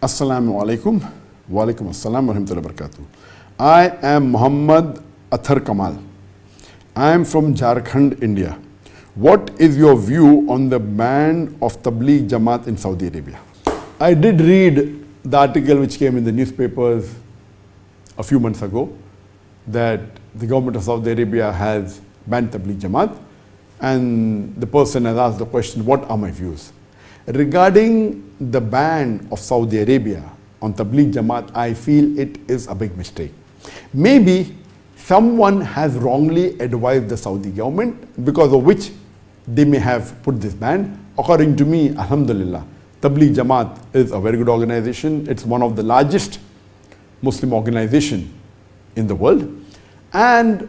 Assalamu alaikum. Wa alaikum assalam wa rahmatullahi wa barakatuh. I am Muhammad Athar Kamal. I am from Jharkhand, India. What is your view on the ban of Tablighi Jamaat in Saudi Arabia? I did read the article which came in the newspapers a few months ago that the government of Saudi Arabia has banned Tablighi Jamaat, and the person has asked the question, what are my views? Regarding the ban of Saudi Arabia on Tablighi Jamaat, I feel it is a big mistake. Maybe someone has wrongly advised the Saudi government, because of which they may have put this ban. According to me, alhamdulillah, Tablighi Jamaat is a very good organization. It's one of the largest Muslim organization in the world. And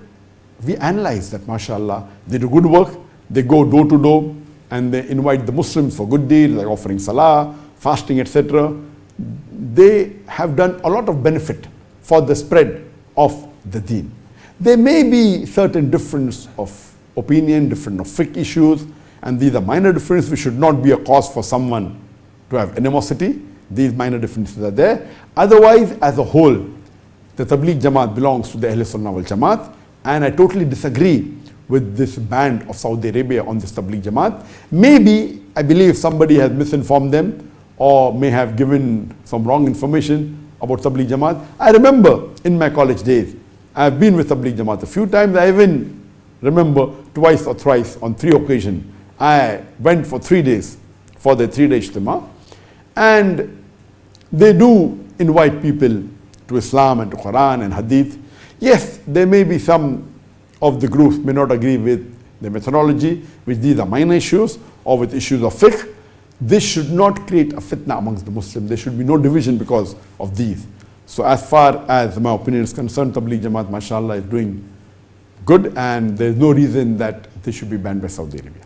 we analyze that, mashallah, they do good work. They go door to door and they invite the Muslims for good deeds, like offering salah, fasting, etc. They have done a lot of benefit for the spread of the deen. There may be certain difference of opinion, different of fiqh issues, and these are minor differences which should not be a cause for someone to have animosity. These minor differences are there. Otherwise, as a whole, the Tablighi Jamaat belongs to the Ahl Sunnah wal Jamaat, and I totally disagree with this ban of Saudi Arabia on this Tablighi Jamaat. Maybe, I believe somebody has misinformed them or may have given some wrong information about Tablighi Jamaat. I remember in my college days, I have been with Tablighi Jamaat a few times. I even remember twice or thrice on 3 occasions. I went for 3 days for the 3-day Ijtima, and they do invite people to Islam and to Quran and Hadith. Yes, there may be some of the groups may not agree with the methodology, which these are minor issues, or with issues of fiqh. This should not create a fitna amongst the Muslims. There should be no division because of these. So as far as my opinion is concerned, Tablighi Jamaat, mashallah, is doing good, and there is no reason that they should be banned by Saudi Arabia.